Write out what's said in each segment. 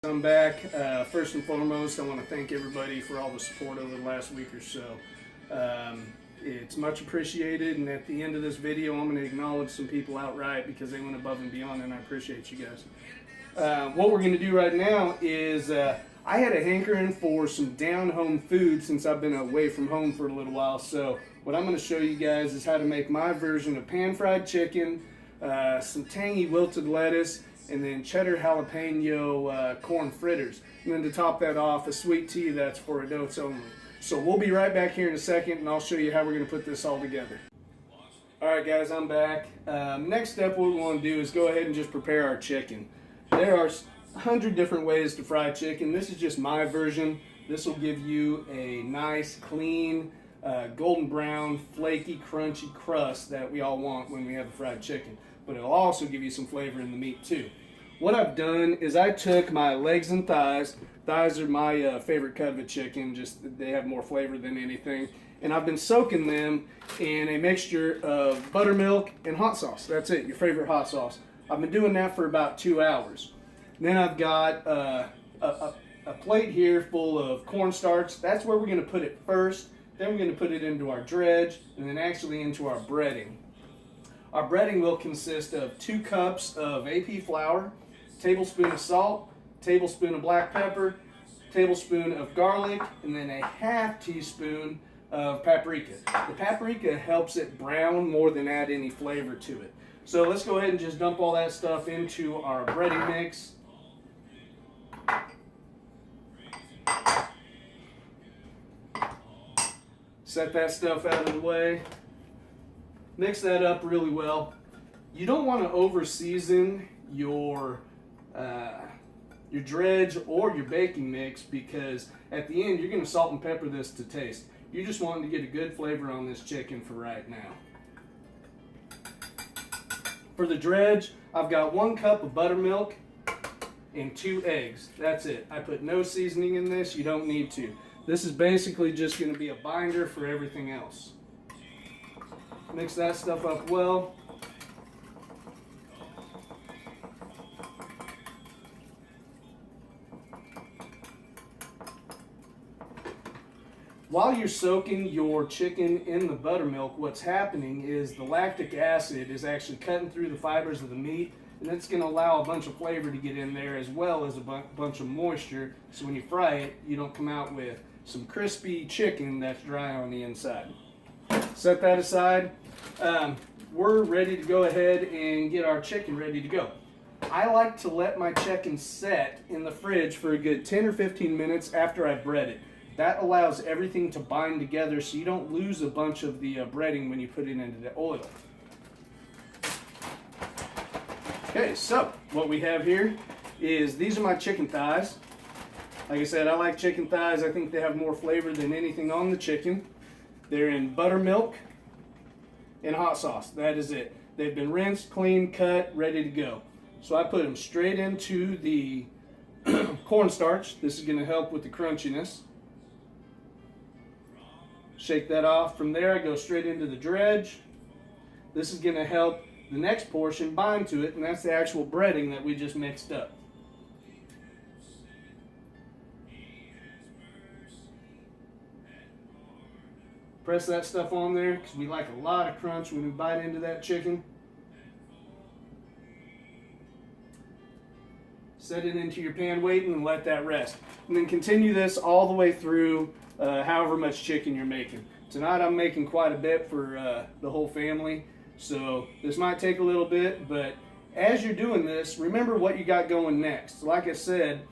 I'm back. First and foremost, I want to thank everybody for all the support over the last week or so. It's much appreciated, and at the end of this video, I'm going to acknowledge some people outright because they went above and beyond, and I appreciate you guys. What we're going to do right now is I had a hankering for some down-home food since I've been away from home for a little while. So what I'm going to show you guys is how to make my version of pan-fried chicken, some tangy wilted lettuce, and then cheddar jalapeno corn fritters. And then to top that off, a sweet tea that's for adults only. So we'll be right back here in a second, and I'll show you how we're going to put this all together. Alright guys, I'm back. Next step, what we want to do is go ahead and just prepare our chicken. There are 100 different ways to fry chicken. This is just my version. This will give you a nice, clean, golden brown, flaky, crunchy crust that we all want when we have a fried chicken. But it'll also give you some flavor in the meat too. What I've done is I took my legs and thighs. Thighs are my favorite cut of a chicken. Just they have more flavor than anything. And I've been soaking them in a mixture of buttermilk and hot sauce. That's it, your favorite hot sauce. I've been doing that for about 2 hours. Then I've got a plate here full of cornstarch. That's where we're going to put it first. Then we're going to put it into our dredge and then actually into our breading. Our breading will consist of 2 cups of AP flour, tablespoon of salt, tablespoon of black pepper, tablespoon of garlic, and then a half teaspoon of paprika. The paprika helps it brown more than add any flavor to it. So let's go ahead and just dump all that stuff into our breading mix. Set that stuff out of the way. Mix that up really well. You don't want to over season your dredge or your baking mix because at the end you're going to salt and pepper this to taste. You're just wanting to get a good flavor on this chicken for right now. For the dredge, I've got 1 cup of buttermilk and 2 eggs. That's it. I put no seasoning in this. You don't need to. This is basically just going to be a binder for everything else. Mix that stuff up well. While you're soaking your chicken in the buttermilk, what's happening is the lactic acid is actually cutting through the fibers of the meat, and it's going to allow a bunch of flavor to get in there as well as a bunch of moisture, so when you fry it, you don't come out with some crispy chicken that's dry on the inside. Set that aside. We're ready to go ahead and get our chicken ready to go. I like to let my chicken set in the fridge for a good 10 or 15 minutes after I bread it. That allows everything to bind together so you don't lose a bunch of the breading when you put it into the oil. Okay, so what we have here is these are my chicken thighs. Like I said, I like chicken thighs. I think they have more flavor than anything on the chicken. They're in buttermilk and hot sauce. That is it. They've been rinsed, cleaned, cut, ready to go. So I put them straight into the cornstarch. This is going to help with the crunchiness. Shake that off. From there I go straight into the dredge. This is going to help the next portion bind to it, and that's the actual breading that we just mixed up. Press that stuff on there because we like a lot of crunch when we bite into that chicken. Set it into your pan waiting and let that rest. And then continue this all the way through however much chicken you're making. Tonight I'm making quite a bit for the whole family, so this might take a little bit, but as you're doing this, remember what you got going next. Like I said,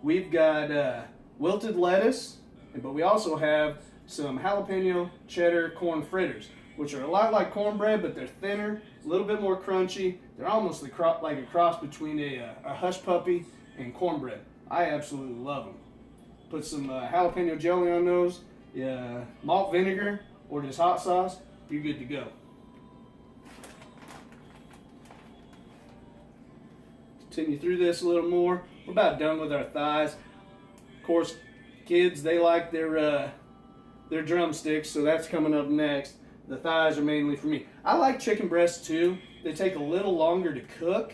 we've got wilted lettuce, but we also have some jalapeno cheddar corn fritters, which are a lot like cornbread, but they're thinner, a little bit more crunchy. They're almost like a cross between a hush puppy and cornbread. I absolutely love them. Put some jalapeno jelly on those, malt vinegar, or just hot sauce, you're good to go. Continue through this a little more. We're about done with our thighs. Of course, kids, they like their drumsticks, so that's coming up next. The thighs are mainly for me. I like chicken breasts too. They take a little longer to cook,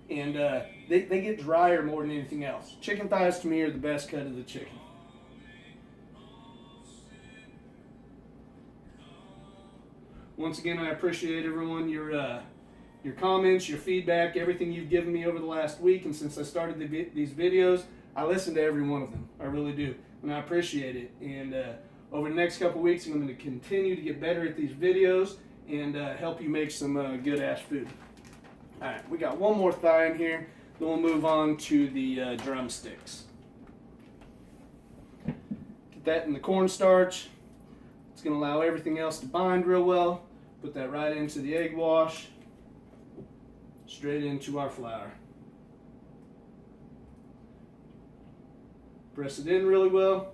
and they get drier more than anything else. Chicken thighs to me are the best cut of the chicken. Once again, I appreciate everyone, your comments, your feedback, everything you've given me over the last week. And since I started these videos, I listen to every one of them. I really do. And I appreciate it. And over the next couple weeks, I'm going to continue to get better at these videos and help you make some good-ass food. All right, we got one more thigh in here. Then we'll move on to the drumsticks. Get that in the cornstarch. It's going to allow everything else to bind real well. Put that right into the egg wash. Straight into our flour. Press it in really well.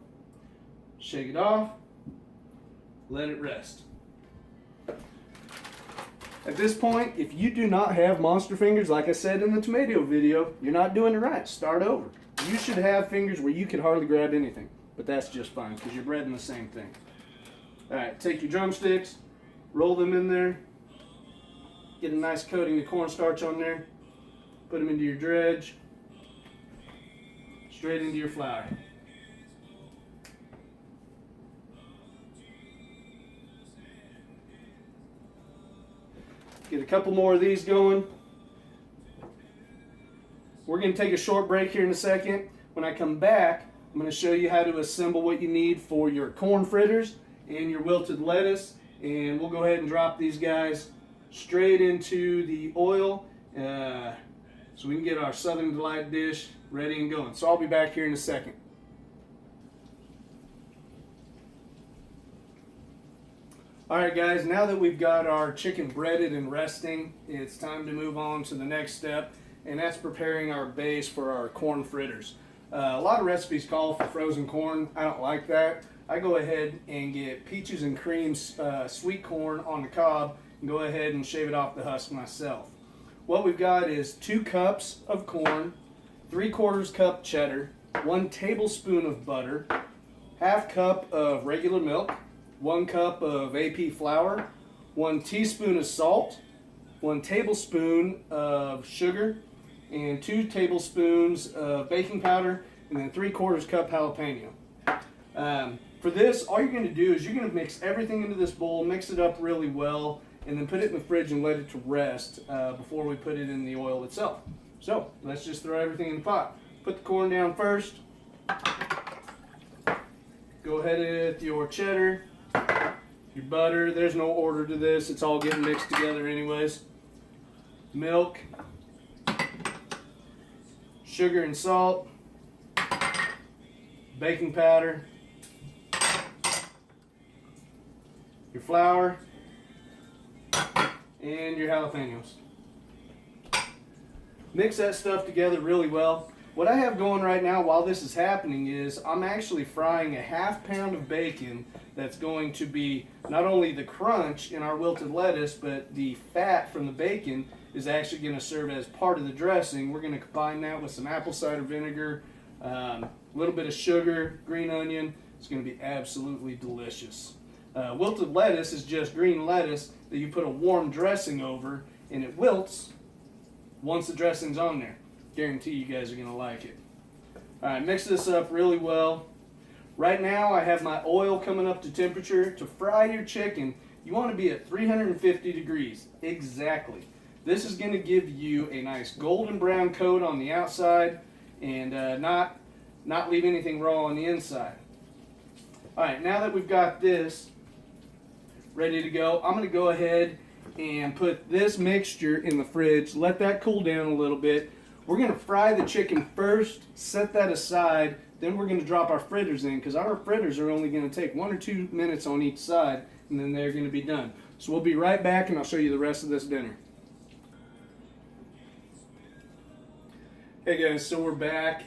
Shake it off. Let it rest. At this point, if you do not have monster fingers, like I said in the tomato video, you're not doing it right. Start over. You should have fingers where you could hardly grab anything. But that's just fine because you're breading the same thing. Alright, take your drumsticks, roll them in there, get a nice coating of cornstarch on there, put them into your dredge, straight into your flour. Get a couple more of these going. We're going to take a short break here in a second. When I come back, I'm going to show you how to assemble what you need for your corn fritters and your wilted lettuce, and we'll go ahead and drop these guys straight into the oil so we can get our Southern Delight dish ready and going. So I'll be back here in a second. Alright guys, now that we've got our chicken breaded and resting, it's time to move on to the next step, and that's preparing our base for our corn fritters. A lot of recipes call for frozen corn. I don't like that. I go ahead and get peaches and cream sweet corn on the cob and go ahead and shave it off the husk myself. What we've got is 2 cups of corn, 3/4 cup cheddar, 1 tablespoon of butter, ½ cup of regular milk, 1 cup of AP flour, 1 teaspoon of salt, 1 tablespoon of sugar, and 2 tablespoons of baking powder, and then 3/4 cup jalapeno. For this, all you're going to do is you're going to mix everything into this bowl, mix it up really well, and then put it in the fridge and let it to rest before we put it in the oil itself. So let's just throw everything in the pot. Put the corn down first. Go ahead with your cheddar, your butter. There's no order to this. It's all getting mixed together anyways. Milk, sugar and salt, baking powder, your flour, and your jalapenos. Mix that stuff together really well. What I have going right now while this is happening is I'm actually frying a ½ pound of bacon that's going to be not only the crunch in our wilted lettuce, but the fat from the bacon is actually going to serve as part of the dressing. We're going to combine that with some apple cider vinegar, a little bit of sugar, green onion. It's going to be absolutely delicious. Wilted lettuce is just green lettuce that you put a warm dressing over, and it wilts once the dressing's on there. Guarantee you guys are going to like it. Alright, mix this up really well. Right now I have my oil coming up to temperature. To fry your chicken, you want to be at 350 degrees. Exactly. This is going to give you a nice golden brown coat on the outside and not leave anything raw on the inside. Alright, now that we've got this ready to go, I'm going to go ahead and put this mixture in the fridge, let that cool down a little bit. We're going to fry the chicken first, set that aside, then we're going to drop our fritters in, because our fritters are only going to take 1 or 2 minutes on each side, and then they're going to be done. So we'll be right back and I'll show you the rest of this dinner. Hey guys, so we're back.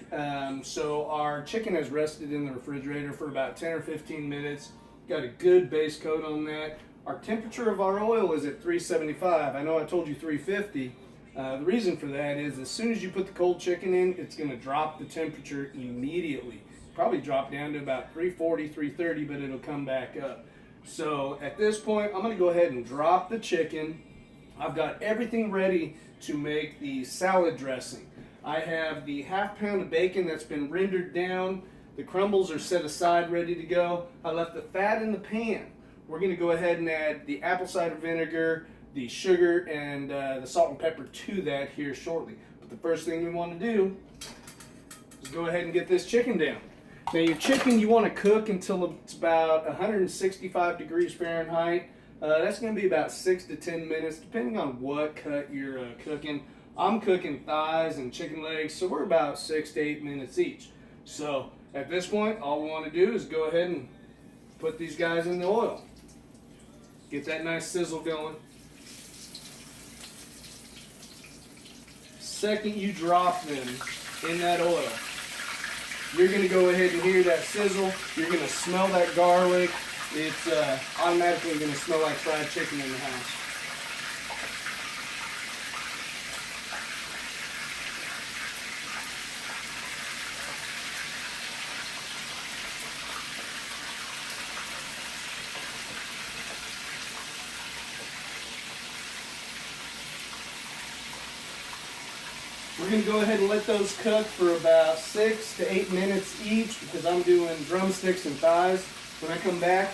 So our chicken has rested in the refrigerator for about 10 or 15 minutes. Got a good base coat on that. Our temperature of our oil is at 375. I know I told you 350. The reason for that is as soon as you put the cold chicken in, it's going to drop the temperature immediately. Probably drop down to about 340, 330, but it'll come back up. So at this point, I'm going to go ahead and drop the chicken I've got everything ready to make the salad dressing. I have the ½ pound of bacon that's been rendered down. The crumbles are set aside, ready to go. I left the fat in the pan. We're going to go ahead and add the apple cider vinegar, the sugar, and the salt and pepper to that here shortly. But the first thing we want to do is go ahead and get this chicken down. Now your chicken you want to cook until it's about 165 degrees Fahrenheit. That's going to be about 6 to 10 minutes depending on what cut you're cooking. I'm cooking thighs and chicken legs, so we're about 6 to 8 minutes each. So at this point, all we want to do is go ahead and put these guys in the oil. Get that nice sizzle going. Second you drop them in that oil, you're going to go ahead and hear that sizzle. You're going to smell that garlic. It's automatically going to smell like fried chicken in the house. We're going to go ahead and let those cook for about 6 to 8 minutes each because I'm doing drumsticks and thighs. When I come back,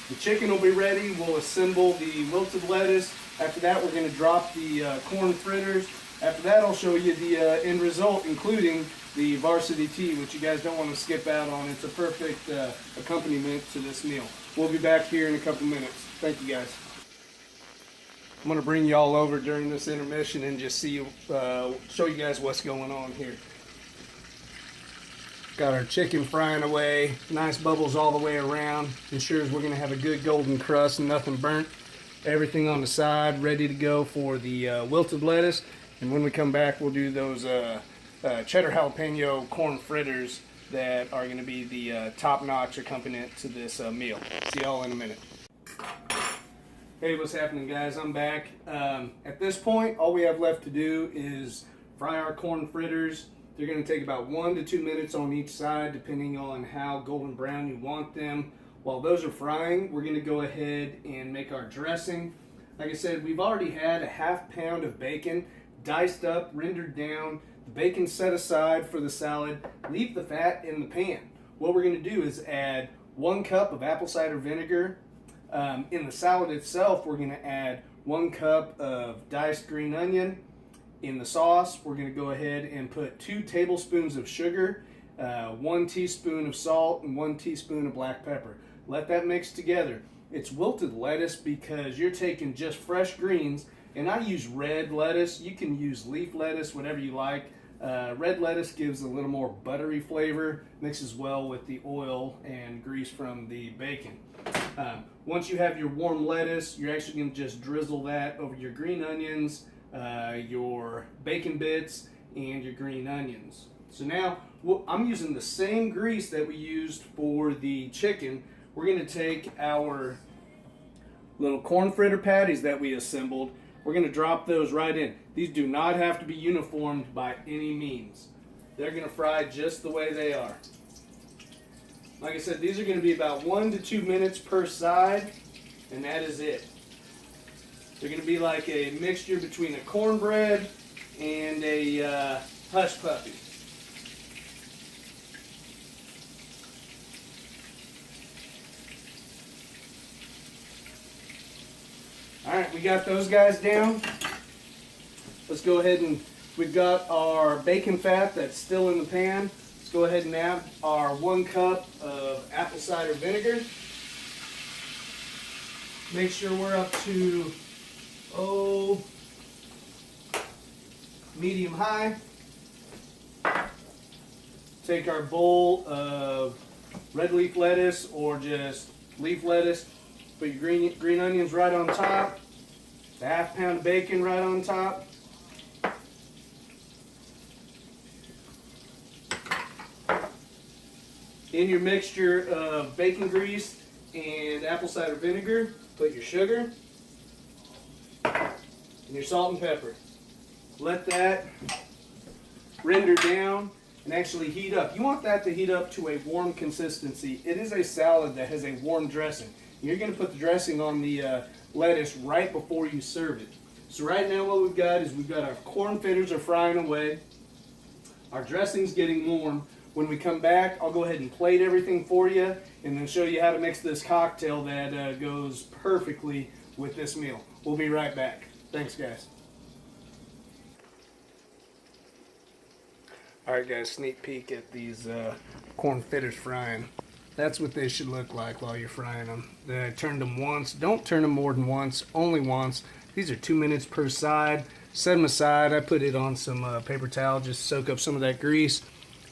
the chicken will be ready. We'll assemble the wilted lettuce. After that, we're going to drop the corn fritters. After that, I'll show you the end result, including the varsity tea, which you guys don't want to skip out on. It's a perfect accompaniment to this meal. We'll be back here in a couple minutes. Thank you, guys. I'm going to bring you all over during this intermission and just show you guys what's going on here. Got our chicken frying away, nice bubbles all the way around. Ensures we're going to have a good golden crust and nothing burnt. Everything on the side ready to go for the wilted lettuce. And when we come back, we'll do those cheddar jalapeno corn fritters that are going to be the top-notch accompaniment to this meal. See y'all in a minute. Hey, what's happening, guys? I'm back. At this point, all we have left to do is fry our corn fritters. They're going to take about 1 to 2 minutes on each side, depending on how golden brown you want them. While those are frying, we're going to go ahead and make our dressing. Like I said, we've already had a ½ pound of bacon diced up, rendered down. The bacon set aside for the salad. Leave the fat in the pan. What we're going to do is add 1 cup of apple cider vinegar. In the salad itself, we're going to add 1 cup of diced green onion. In the sauce, we're going to go ahead and put 2 tablespoons of sugar, 1 teaspoon of salt, and 1 teaspoon of black pepper. Let that mix together. It's wilted lettuce because you're taking just fresh greens, and I use red lettuce. You can use leaf lettuce, whatever you like. Red lettuce gives a little more buttery flavor, mixes well with the oil and grease from the bacon. Once you have your warm lettuce, you're actually going to just drizzle that over your green onions, your bacon bits, and your green onions. So now I'm using the same grease that we used for the chicken. We're going to take our little corn fritter patties that we assembled. We're going to drop those right in. These do not have to be uniformed by any means. They're going to fry just the way they are. Like I said, these are going to be about 1 to 2 minutes per side, and that is it. They're going to be like a mixture between a cornbread and a hush puppy. Alright, we got those guys down. Let's go ahead and we've got our bacon fat that's still in the pan. Let's go ahead and add our 1 cup of apple cider vinegar. Make sure we're up to medium high. Take our bowl of red leaf lettuce or just leaf lettuce. Put your green onions right on top. The ½ pound of bacon right on top. In your mixture of bacon grease and apple cider vinegar, put your sugar and your salt and pepper. Let that render down and actually heat up. You want that to heat up to a warm consistency. It is a salad that has a warm dressing. You're going to put the dressing on the lettuce right before you serve it. So right now what we've got is we've got our corn fritters are frying away. Our dressing's getting warm. When we come back, I'll go ahead and plate everything for you and then show you how to mix this cocktail that goes perfectly with this meal. We'll be right back. Thanks, guys. Alright guys, sneak peek at these corn fritters frying. That's what they should look like while you're frying them. I turned them once. Don't turn them more than once, only once. These are 2 minutes per side. Set them aside. I put it on some paper towel, just soak up some of that grease.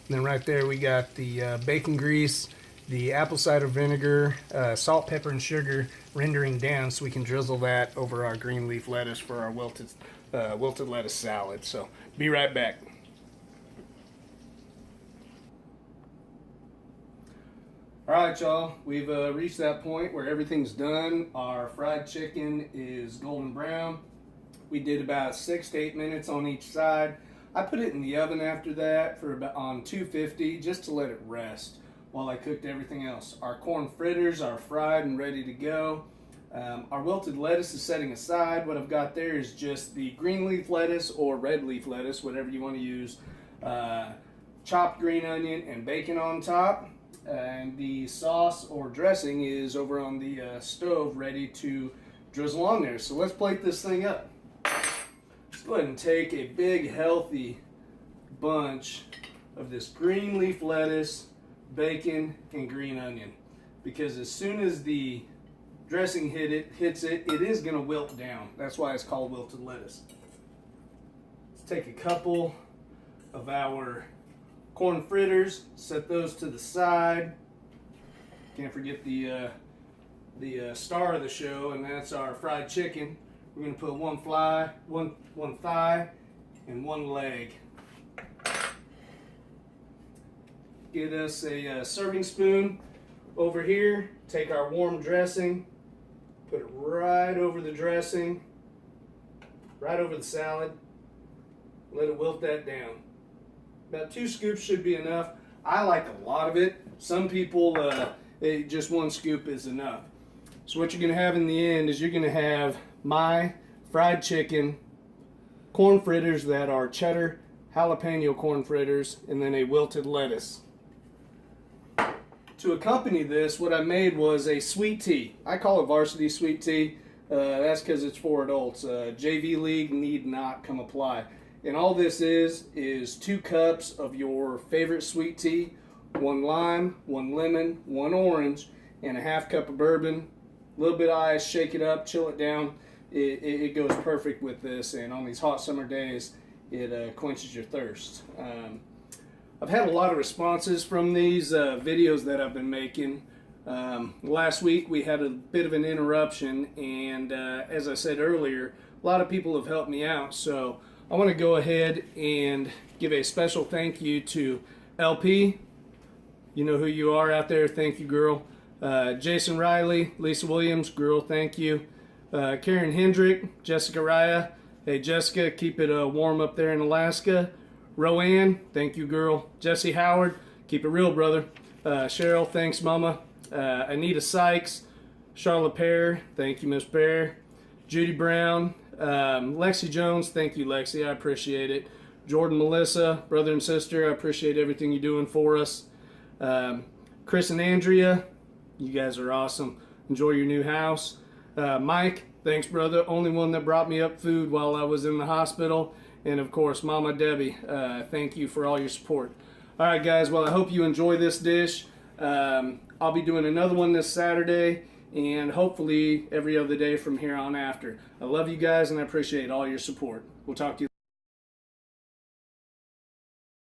And then right there we got the bacon grease, the apple cider vinegar, salt, pepper, and sugar rendering down so we can drizzle that over our green leaf lettuce for our wilted lettuce salad. So be right back. Alright y'all, we've reached that point where everything's done. Our fried chicken is golden brown. We did about 6 to 8 minutes on each side. I put it in the oven after that for about on 250 just to let it rest while I cooked everything else. Our corn fritters are fried and ready to go. Our wilted lettuce is setting aside. What I've got there is just the green leaf lettuce or red leaf lettuce, whatever you want to use. Chopped green onion and bacon on top. And the sauce or dressing is over on the stove ready to drizzle on there. So let's plate this thing up. Let's go ahead and take a big healthy bunch of this green leaf lettuce, bacon, and green onion. Because as soon as the dressing hits it, it is going to wilt down. That's why it's called wilted lettuce. Let's take a couple of our corn fritters, set those to the side. Can't forget the star of the show, and that's our fried chicken. We're going to put one thigh, and one leg. Get us a serving spoon over here. Take our warm dressing, put it right over the dressing, right over the salad. Let it wilt that down. About 2 scoops should be enough. I like a lot of it. Some people, just 1 scoop is enough. So what you're going to have in the end is you're going to have my fried chicken, corn fritters that are cheddar jalapeno corn fritters, and then a wilted lettuce. To accompany this, what I made was a sweet tea. I call it varsity sweet tea. That's because it's for adults. JV League need not come apply. And all this is 2 cups of your favorite sweet tea, 1 lime, 1 lemon, 1 orange, and a ½ cup of bourbon. A little bit of ice, shake it up, chill it down. It goes perfect with this, and on these hot summer days, it quenches your thirst. I've had a lot of responses from these videos that I've been making. Last week we had a bit of an interruption, and as I said earlier, a lot of people have helped me out, so I want to go ahead and give a special thank you to LP. You know who you are out there. Thank you, girl. Jason Riley, Lisa Williams, girl, thank you. Karen Hendrick, Jessica Raya. Hey, Jessica, keep it warm up there in Alaska. Roanne, thank you, girl. Jesse Howard, keep it real, brother. Cheryl, thanks, mama. Anita Sykes, Charlotte Pear, thank you, Miss Pear. Judy Brown, Lexi Jones, thank you, Lexi, I appreciate it. Jordan, Melissa, brother and sister, I appreciate everything you're doing for us. Chris and Andrea, you guys are awesome. Enjoy your new house. Mike, thanks, brother. Only one that brought me up food while I was in the hospital. And of course, Mama Debbie, thank you for all your support. All right, guys, well, I hope you enjoy this dish. I'll be doing another one this Saturday, and hopefully every other day from here on after. I love you guys, and I appreciate all your support. We'll talk to you.